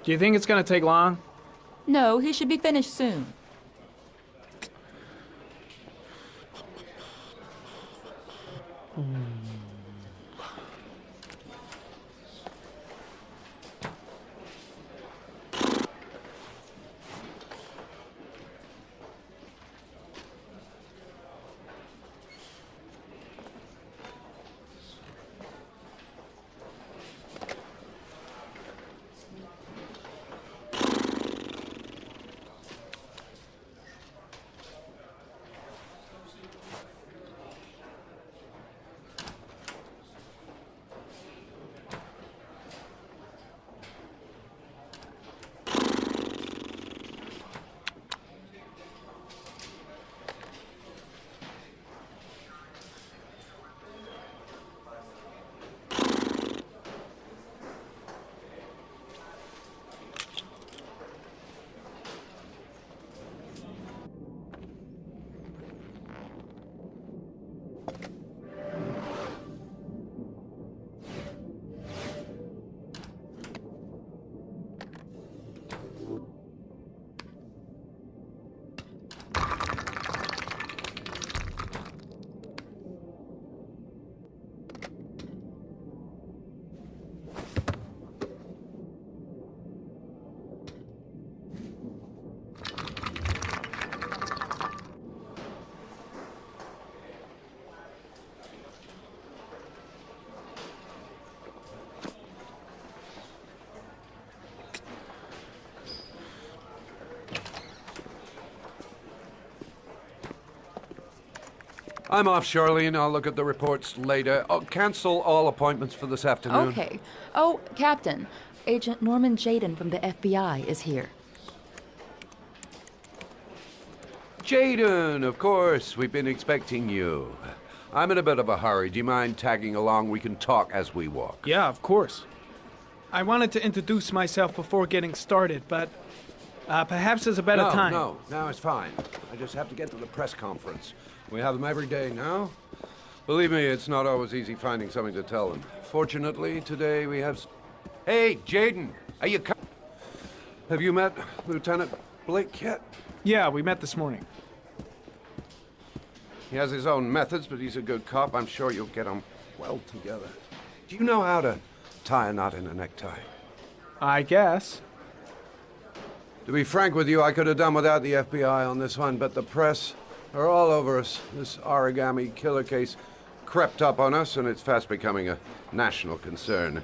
Do you think it's gonna take long? No, he should be finished soon. I'm off, Charlene. I'll look at the reports later. Oh, cancel all appointments for this afternoon. Okay. Oh, Captain, Agent Norman Jaden from the FBI is here. Jaden, of course. We've been expecting you. I'm in a bit of a hurry. Do you mind tagging along? We can talk as we walk. Yeah, of course. I wanted to introduce myself before getting started, but perhaps there's a better time. No, it's fine. I just have to get to the press conference. We have them every day now. Believe me, it's not always easy finding something to tell them. Fortunately, today we have... Hey, Jaden, are you Have you met Lieutenant Blake yet? Yeah, we met this morning. He has his own methods, but he's a good cop. I'm sure you'll get on well together. Do you know how to tie a knot in a necktie? I guess. To be frank with you, I could have done without the FBI on this one, but the press are all over us. This origami killer case crept up on us, and it's fast becoming a national concern.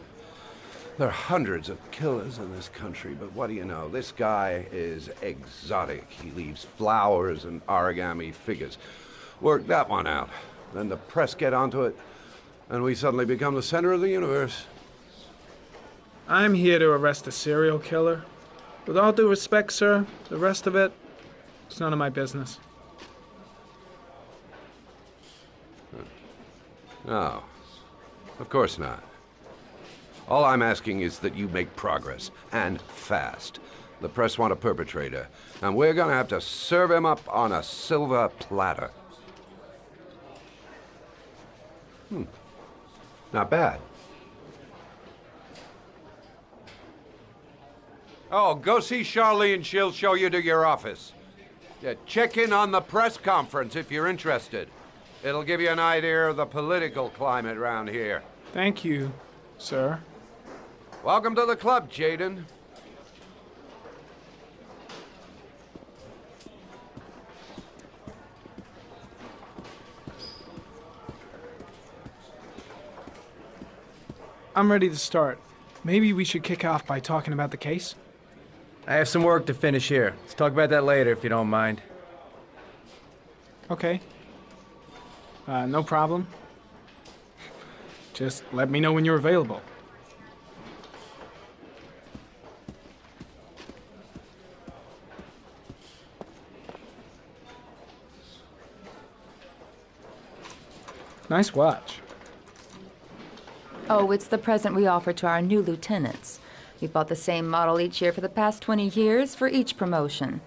There are hundreds of killers in this country, but what do you know? This guy is exotic. He leaves flowers and origami figures. Work that one out. Then the press get onto it, and we suddenly become the center of the universe. I'm here to arrest a serial killer. With all due respect, sir, the rest of it, it's none of my business. No, of course not. All I'm asking is that you make progress, and fast. The press want a perpetrator, and we're gonna have to serve him up on a silver platter. Not bad. Oh, go see Charlene. She'll show you to your office. Yeah, check in on the press conference if you're interested. It'll give you an idea of the political climate around here. Thank you, sir. Welcome to the club, Jaden. I'm ready to start. Maybe we should kick off by talking about the case? I have some work to finish here. Let's talk about that later if you don't mind. Okay. No problem. Just let me know when you're available. Nice watch. Oh, it's the present we offer to our new lieutenants. We've bought the same model each year for the past 20 years for each promotion.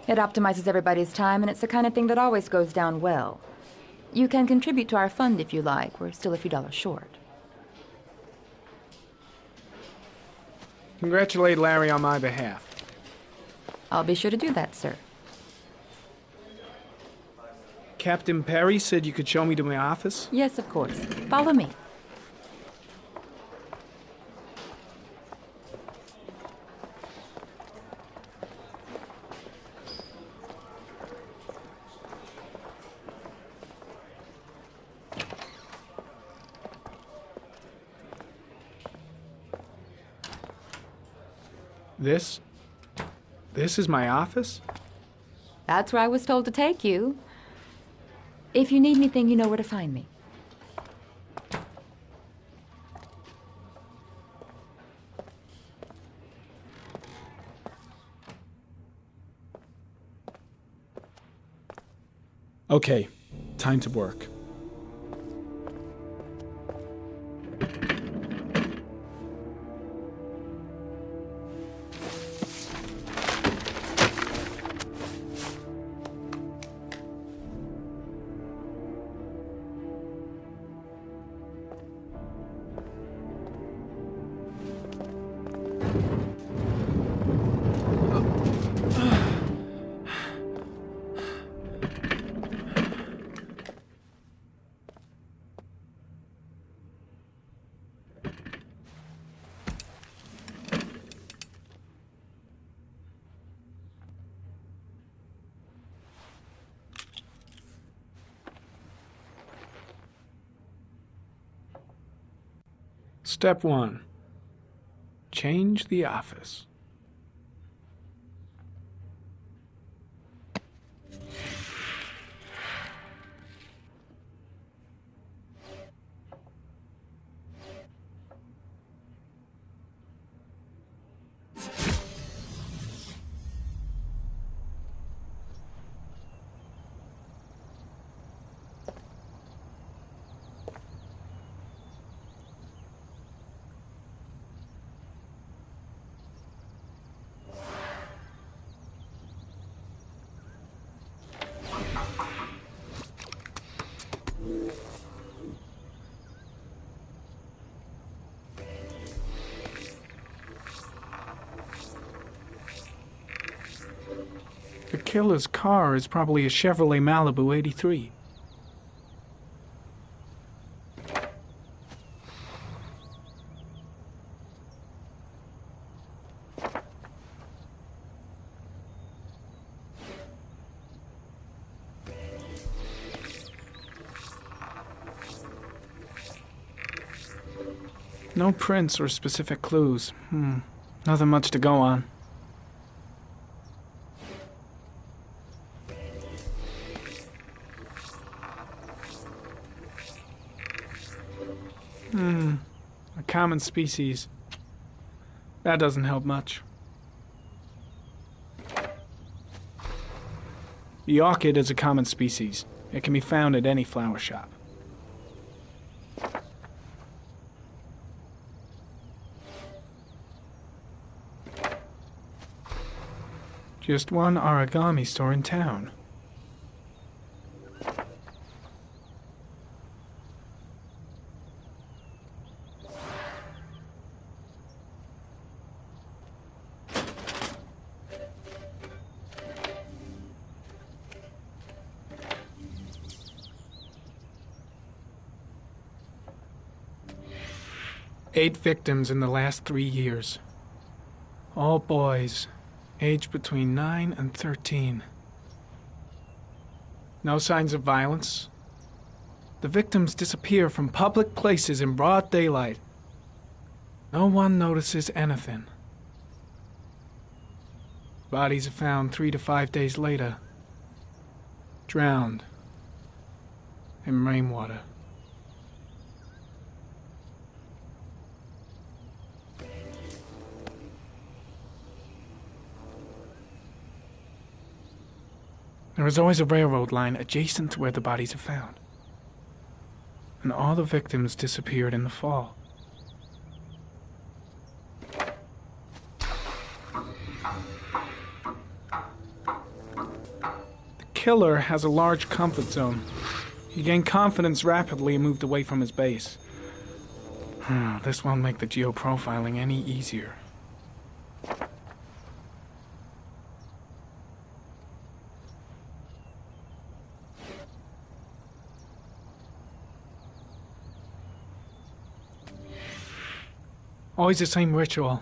It optimizes everybody's time, and it's the kind of thing that always goes down well. You can contribute to our fund if you like. We're still a few dollars short. Congratulate Larry on my behalf. I'll be sure to do that, sir. Captain Perry said you could show me to my office? Yes, of course. Follow me. This is my office? That's where I was told to take you. If you need anything, you know where to find me. Okay, time to work. Step 1. Change the office. The killer's car is probably a Chevrolet Malibu 83. No prints or specific clues. Nothing much to go on. A common species. That doesn't help much. The orchid is a common species. It can be found at any flower shop. Just one origami store in town. Eight victims in the last 3 years. All boys, aged between 9 and 13. No signs of violence. The victims disappear from public places in broad daylight. No one notices anything. Bodies are found 3 to 5 days later, drowned in rainwater. There is always a railroad line adjacent to where the bodies are found. And all the victims disappeared in the fall. The killer has a large comfort zone. He gained confidence rapidly and moved away from his base. This won't make the geoprofiling any easier. Always the same ritual.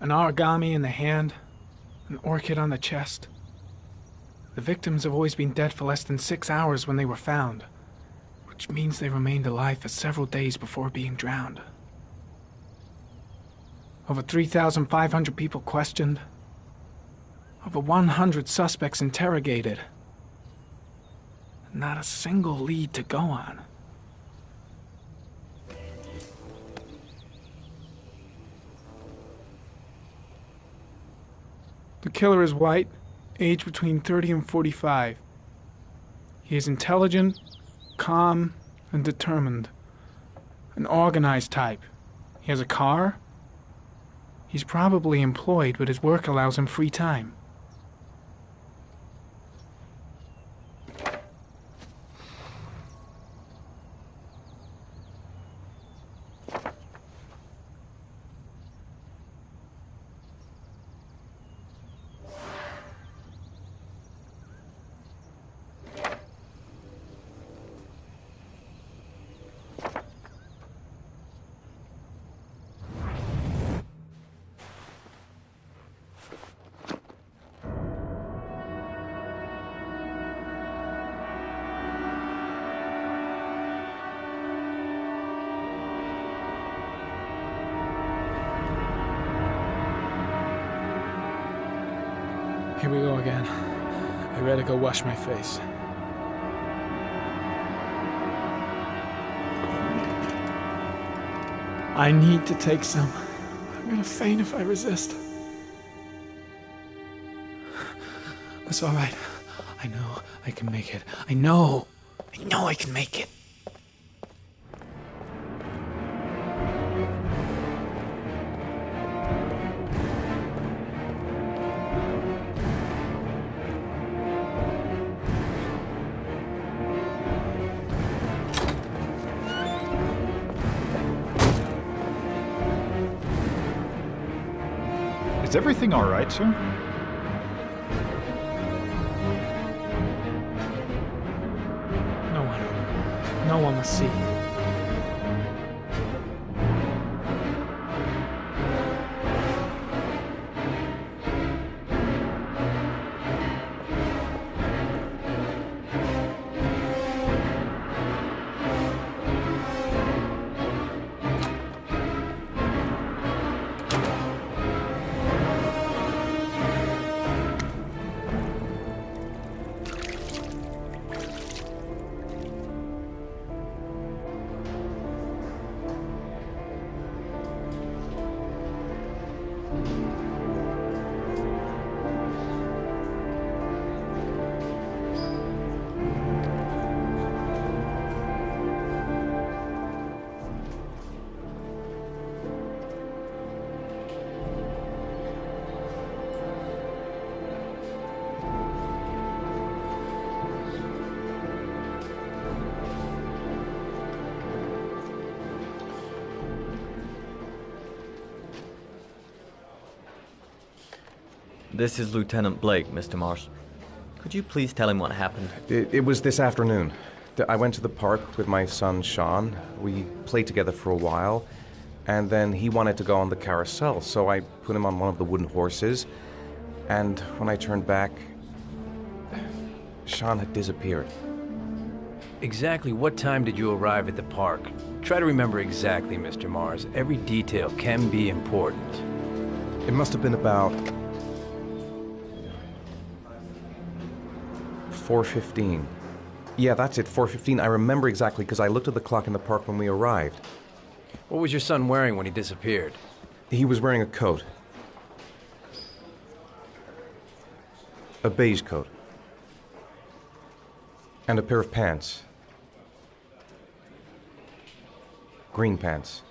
An origami in the hand, an orchid on the chest. The victims have always been dead for less than 6 hours when they were found, which means they remained alive for several days before being drowned. Over 3,500 people questioned. Over 100 suspects interrogated. Not a single lead to go on. The killer is white, aged between 30 and 45. He is intelligent, calm, and determined. An organized type. He has a car. He's probably employed, but his work allows him free time. Here we go again. I better go wash my face. I need to take some. I'm gonna faint if I resist. That's all right. I know I can make it. I know I can make it. Is everything all right, sir? No one must see. This is Lieutenant Blake, Mr. Mars. Could you please tell him what happened? It was this afternoon. I went to the park with my son, Sean. We played together for a while, and then he wanted to go on the carousel, so I put him on one of the wooden horses, and when I turned back, Sean had disappeared. Exactly what time did you arrive at the park? Try to remember exactly, Mr. Mars. Every detail can be important. It must have been about 4:15. Yeah, that's it, 4:15. I remember exactly because I looked at the clock in the park when we arrived. What was your son wearing when he disappeared? He was wearing a coat. A beige coat. And a pair of pants. Green pants.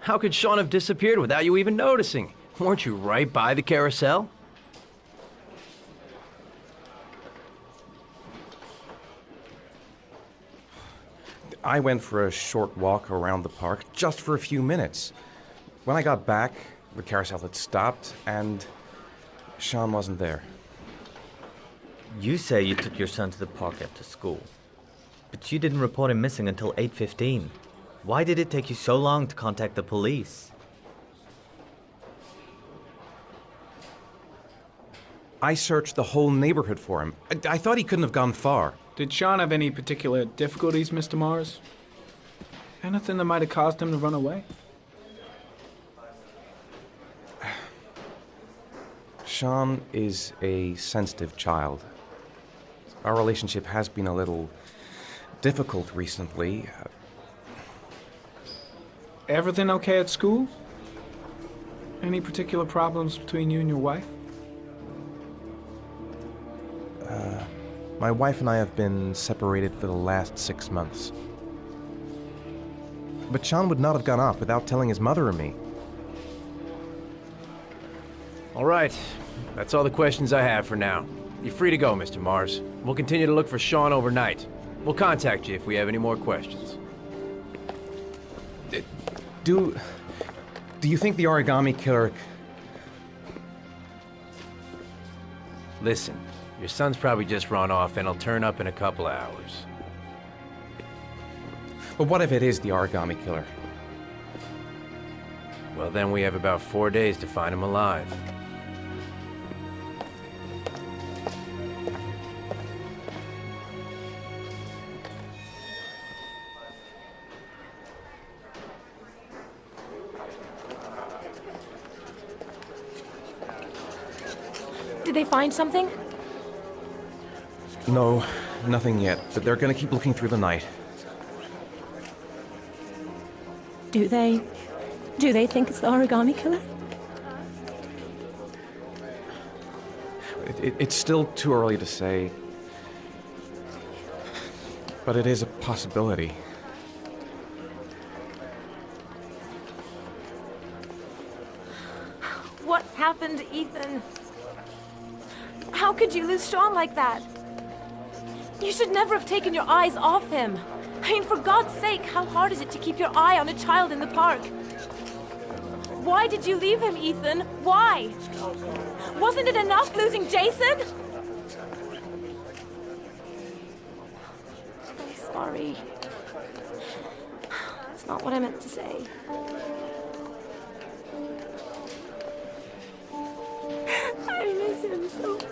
How could Sean have disappeared without you even noticing? Weren't you right by the carousel? I went for a short walk around the park, just for a few minutes. When I got back, the carousel had stopped, and Sean wasn't there. You say you took your son to the park after school, but you didn't report him missing until 8:15. Why did it take you so long to contact the police? I searched the whole neighborhood for him. I thought he couldn't have gone far. Did Sean have any particular difficulties, Mr. Mars? Anything that might have caused him to run away? Sean is a sensitive child. Our relationship has been a little difficult recently. Everything okay at school? Any particular problems between you and your wife? My wife and I have been separated for the last 6 months. But Sean would not have gone off without telling his mother or me. All right. That's all the questions I have for now. You're free to go, Mr. Mars. We'll continue to look for Sean overnight. We'll contact you if we have any more questions. Do you think the origami killer... Listen, your son's probably just run off and he'll turn up in a couple of hours. But what if it is the origami killer? Well, then we have about 4 days to find him alive. Did they find something? No, nothing yet, but they're gonna keep looking through the night. Do they think it's the origami killer? It's still too early to say, but it is a possibility. What happened to Ethan? How could you lose Sean like that? You should never have taken your eyes off him. I mean, for God's sake, how hard is it to keep your eye on a child in the park? Why did you leave him, Ethan? Why? Wasn't it enough losing Jason? I'm sorry. That's not what I meant to say. I miss him so much.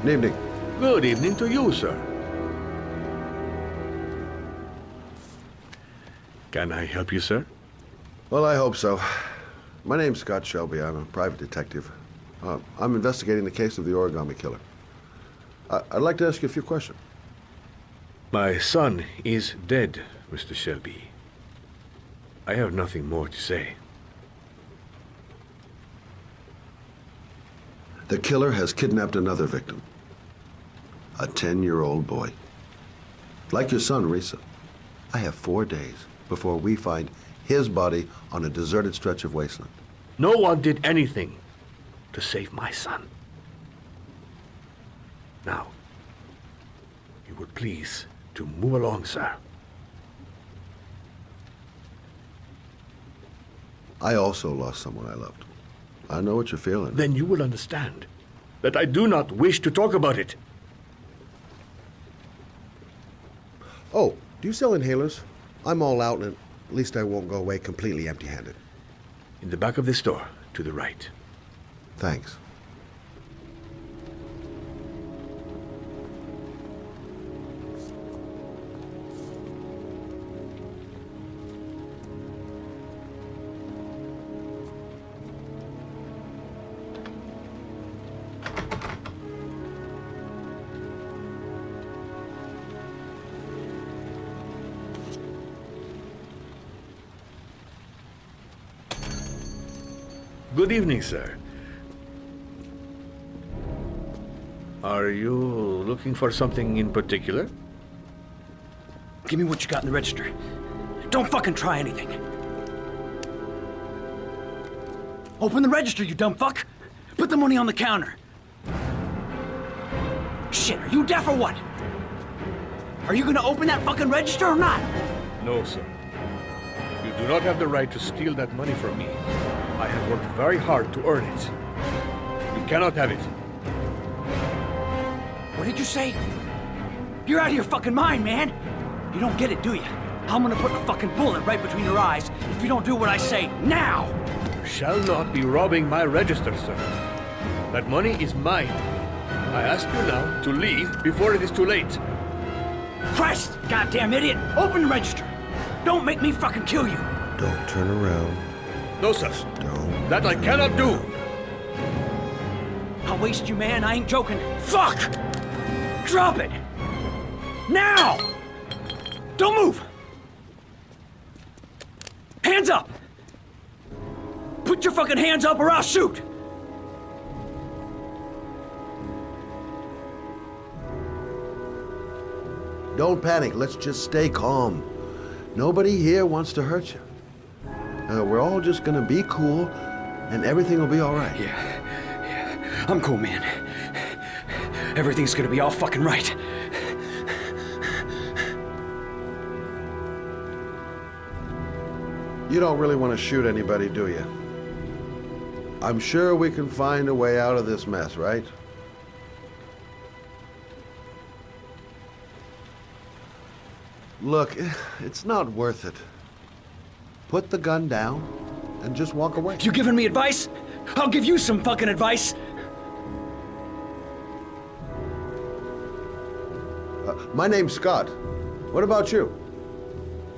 Good evening. Good evening to you, sir. Can I help you, sir? Well, I hope so. My name's Scott Shelby. I'm a private detective. I'm investigating the case of the origami killer. I'd like to ask you a few questions. My son is dead, Mr. Shelby. I have nothing more to say. The killer has kidnapped another victim. A 10-year-old boy. Like your son, Risa. I have 4 days before we find his body on a deserted stretch of wasteland. No one did anything to save my son. Now, you would please to move along, sir. I also lost someone I loved. I know what you're feeling. Then you will understand that I do not wish to talk about it. Oh, do you sell inhalers? I'm all out, and at least I won't go away completely empty-handed. In the back of the store, to the right. Thanks. Good evening, sir. Are you looking for something in particular? Give me what you got in the register. Don't fucking try anything. Open the register, you dumb fuck. Put the money on the counter. Shit, are you deaf or what? Are you gonna open that fucking register or not? No, sir. You do not have the right to steal that money from me. I have worked very hard to earn it. You cannot have it. What did you say? You're out of your fucking mind, man. You don't get it, do you? I'm gonna put a fucking bullet right between your eyes if you don't do what I say now. You shall not be robbing my register, sir. That money is mine. I ask you now to leave before it is too late. Christ, goddamn idiot! Open the register. Don't make me fucking kill you. Don't turn around. No, sir. Don't. That I cannot do. I'll waste you, man. I ain't joking. Fuck! Drop it! Now! Don't move! Hands up! Put your fucking hands up or I'll shoot! Don't panic. Let's just stay calm. Nobody here wants to hurt you. We're all just gonna be cool, and everything will be all right. Yeah. I'm cool, man. Everything's gonna be all fucking right. You don't really want to shoot anybody, do you? I'm sure we can find a way out of this mess, right? Look, it's not worth it. Put the gun down and just walk away. You giving me advice? I'll give you some fucking advice. My name's Scott. What about you?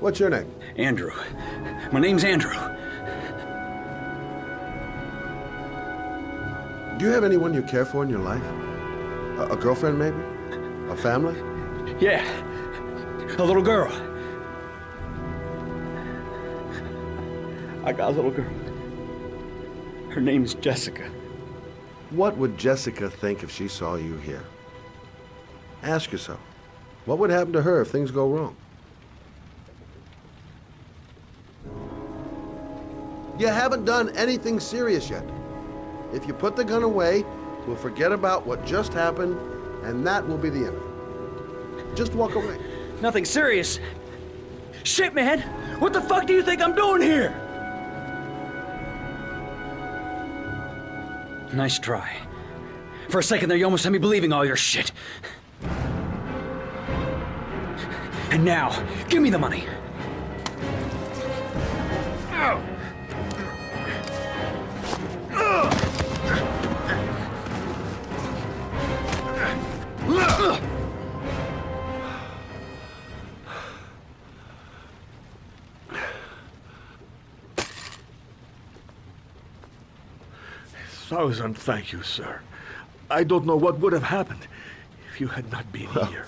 What's your name? Andrew. My name's Andrew. Do you have anyone you care for in your life? A girlfriend, maybe? A family? Yeah. A little girl. I got a little girl. Her name's Jessica. What would Jessica think if she saw you here? Ask yourself, what would happen to her if things go wrong? You haven't done anything serious yet. If you put the gun away, we'll forget about what just happened, and that will be the end of it. Just walk away. Nothing serious. Shit, man! What the fuck do you think I'm doing here? Nice try. For a second there, you almost had me believing all your shit. And now, give me the money. Thousand thank you, sir. I don't know what would have happened if you had not been here.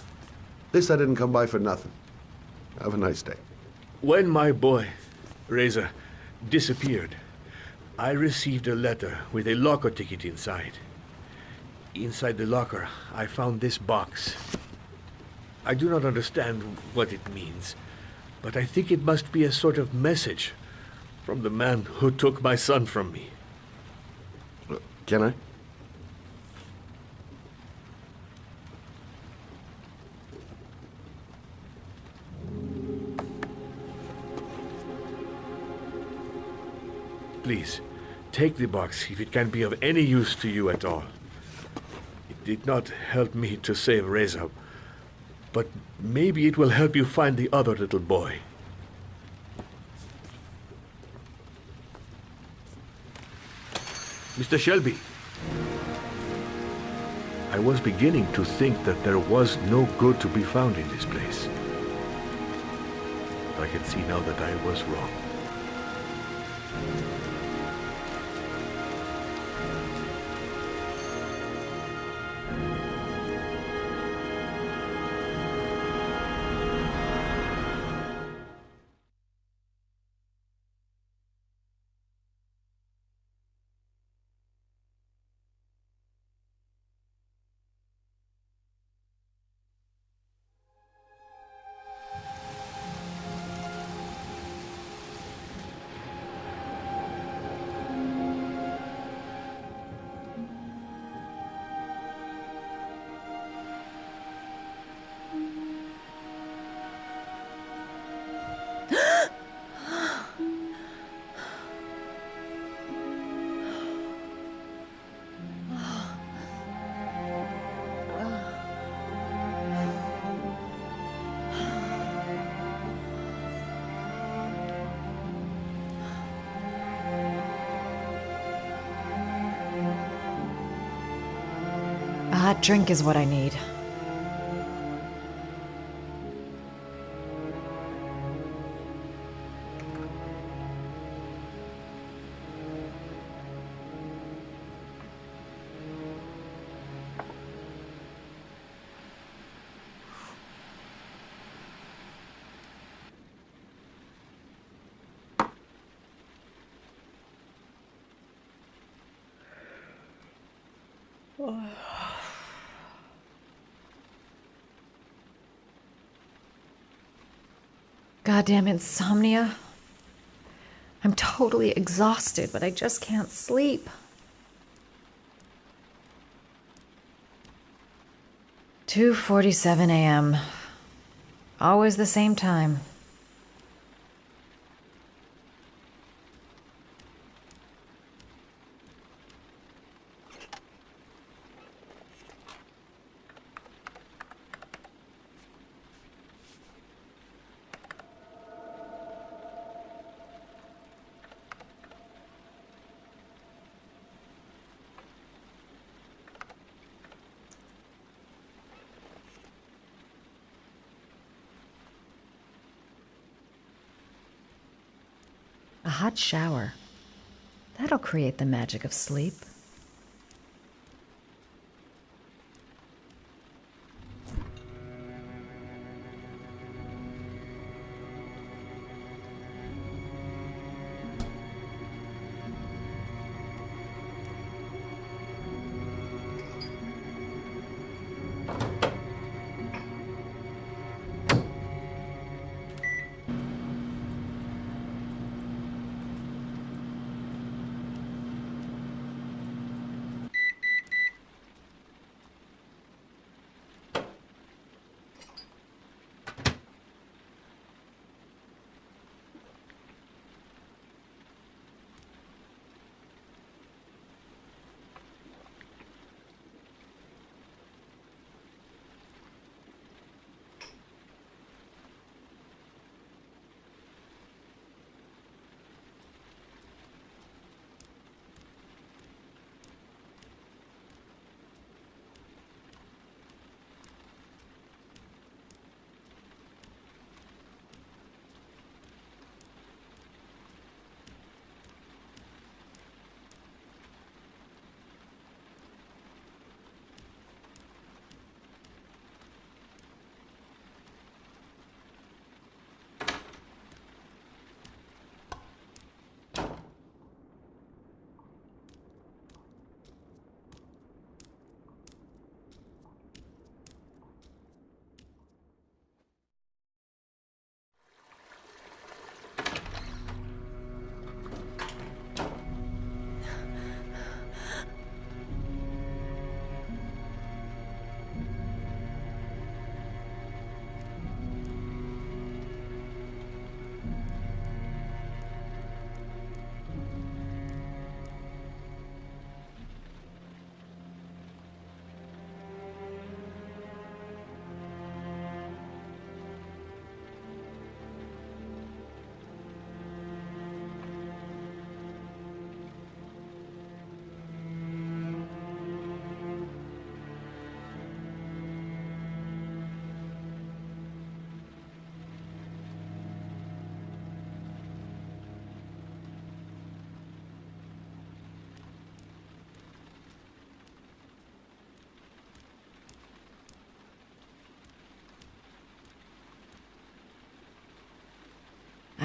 At least I didn't come by for nothing. Have a nice day. When my boy, Reza, disappeared, I received a letter with a locker ticket inside. Inside the locker, I found this box. I do not understand what it means, but I think it must be a sort of message from the man who took my son from me. Can I? Please, take the box if it can be of any use to you at all. did not help me to save Reza, but maybe it will help you find the other little boy. Mr. Shelby, I was beginning to think that there was no good to be found in this place. I can see now that I was wrong. A hot drink is what I need. Goddamn insomnia. I'm totally exhausted, but I just can't sleep. 2:47 a.m. Always the same time. A hot shower. That'll create the magic of sleep.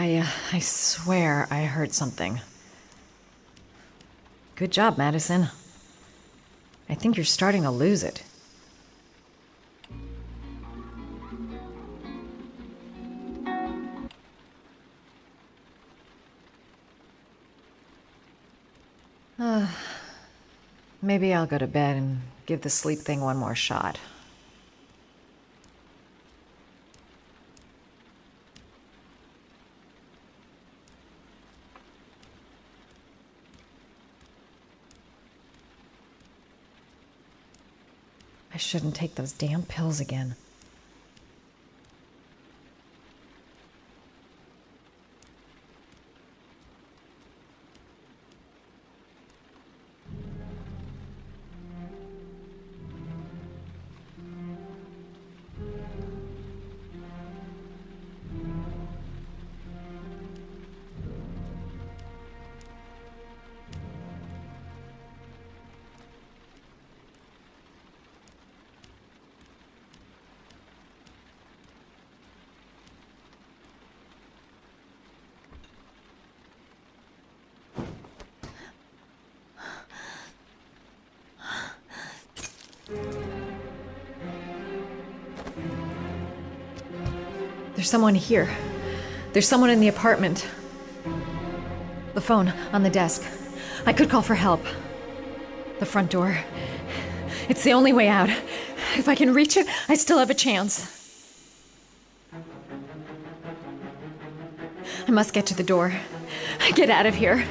I swear I heard something. Good job, Madison. I think you're starting to lose it. Maybe I'll go to bed and give the sleep thing one more shot. I shouldn't take those damn pills again. There's someone here. There's someone in the apartment. The phone on the desk. I could call for help. The front door. It's the only way out. If I can reach it, I still have a chance. I must get to the door. Get out of here.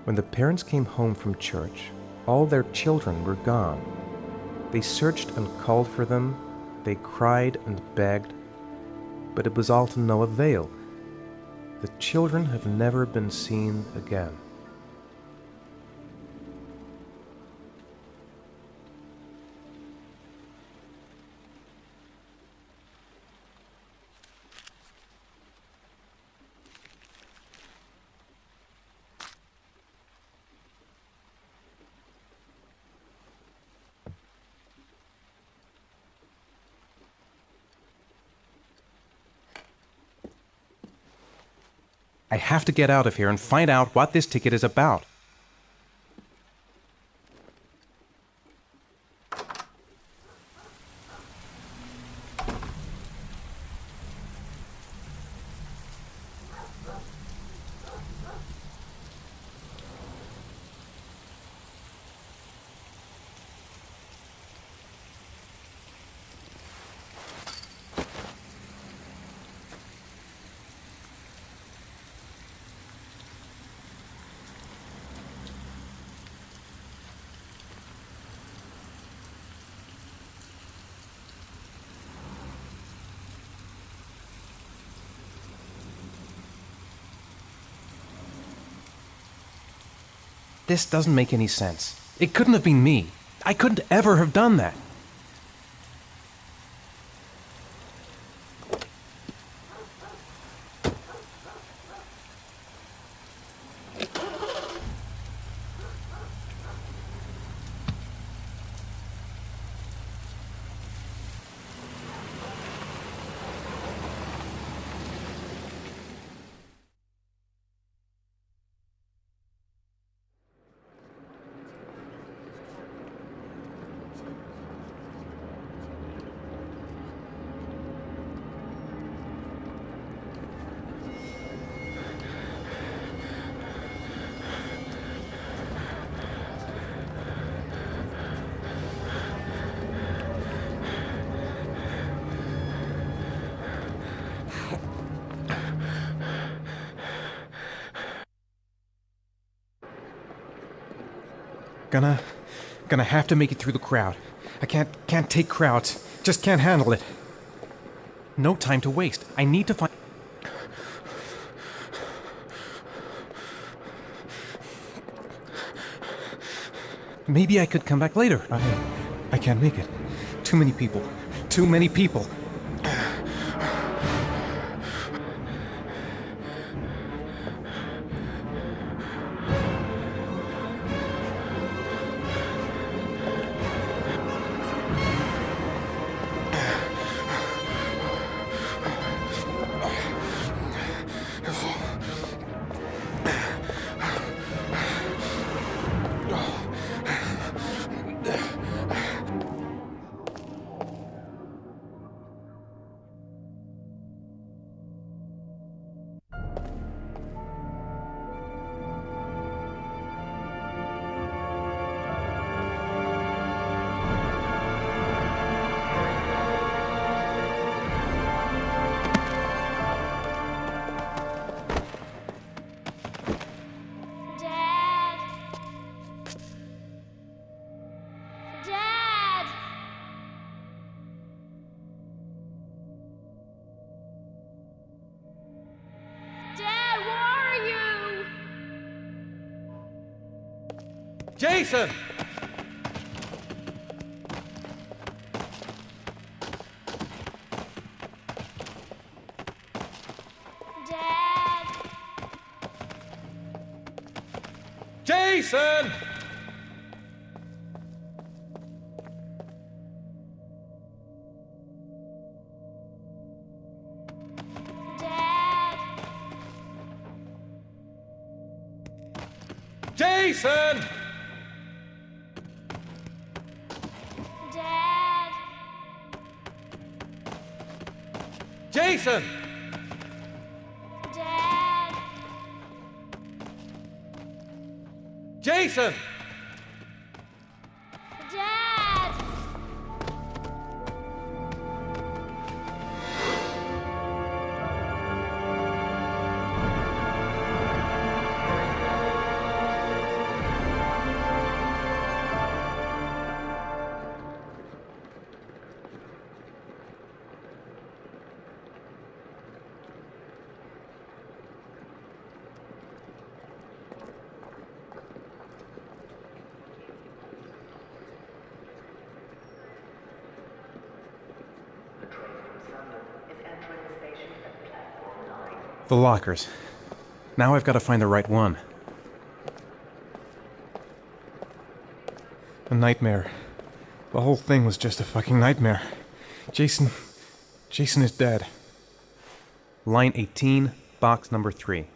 When the parents came home from church, all their children were gone. They searched and called for them, they cried and begged, but it was all to no avail. The children have never been seen again. I have to get out of here and find out what this ticket is about. This doesn't make any sense. It couldn't have been me. I couldn't ever have done that. Gonna have to make it through the crowd. I can't take crowds. Just can't handle it. No time to waste. I need to find... Maybe I could come back later. I can't make it. Too many people. Too many people. Jason! Dad! Jason! Dad! Jason! Dad! Jason! Dad! Jason! Dad! The lockers. Now I've got to find the right one. A nightmare. The whole thing was just a fucking nightmare. Jason is dead. Line 18, box number 3.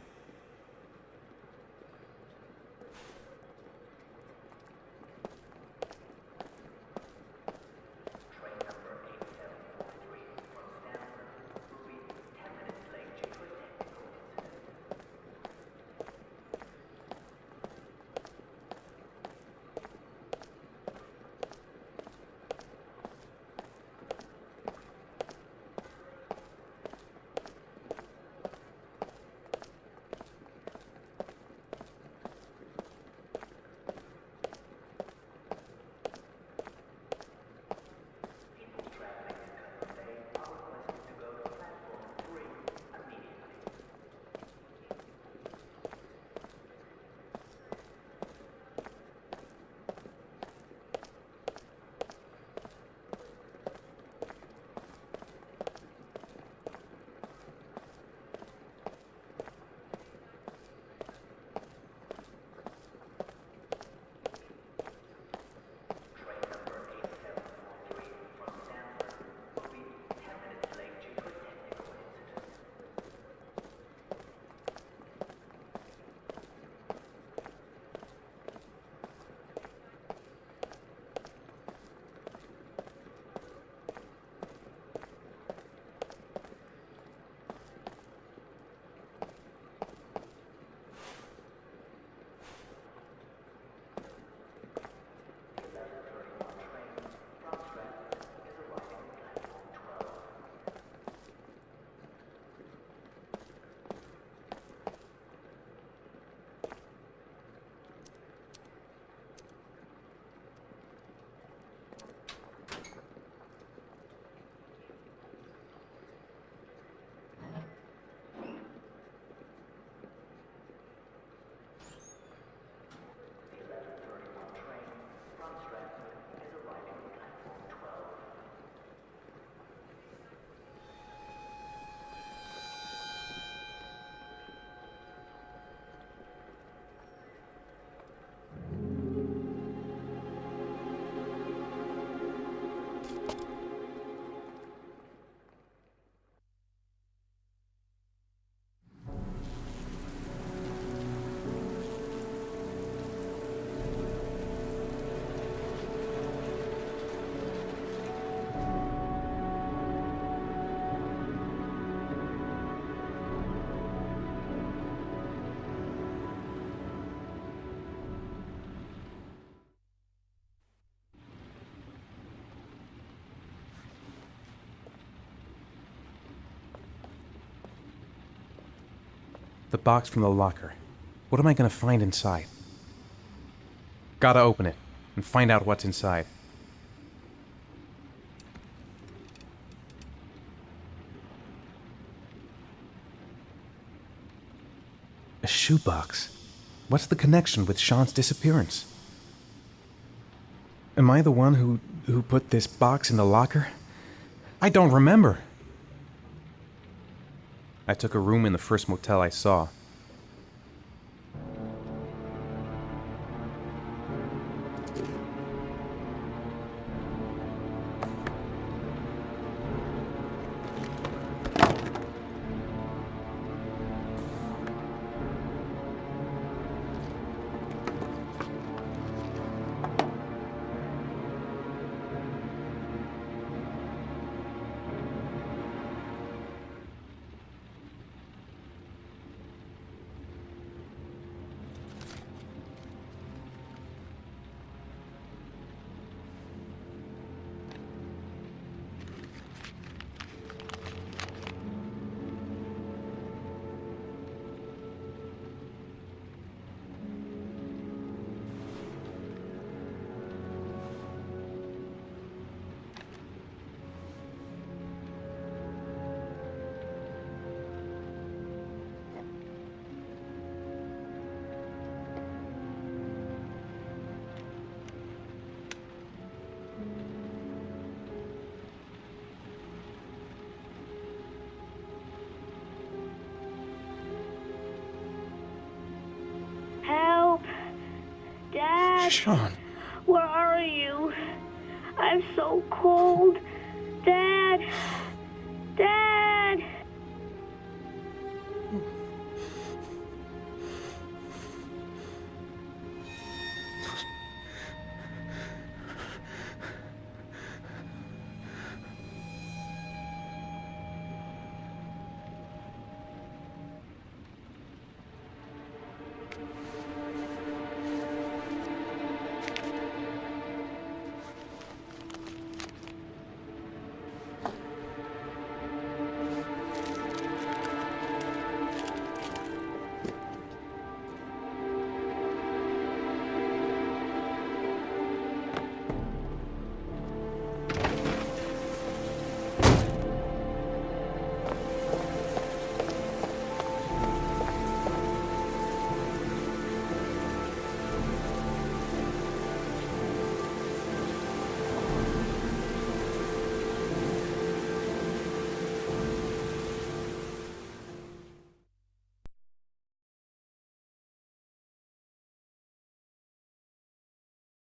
The box from the locker. What am I gonna find inside? Gotta open it and find out what's inside. A shoebox. What's the connection with Sean's disappearance? Am I the one who put this box in the locker? I don't remember. I took a room in the first motel I saw. Sean. Where are you? I'm so cold. Dad! Dad!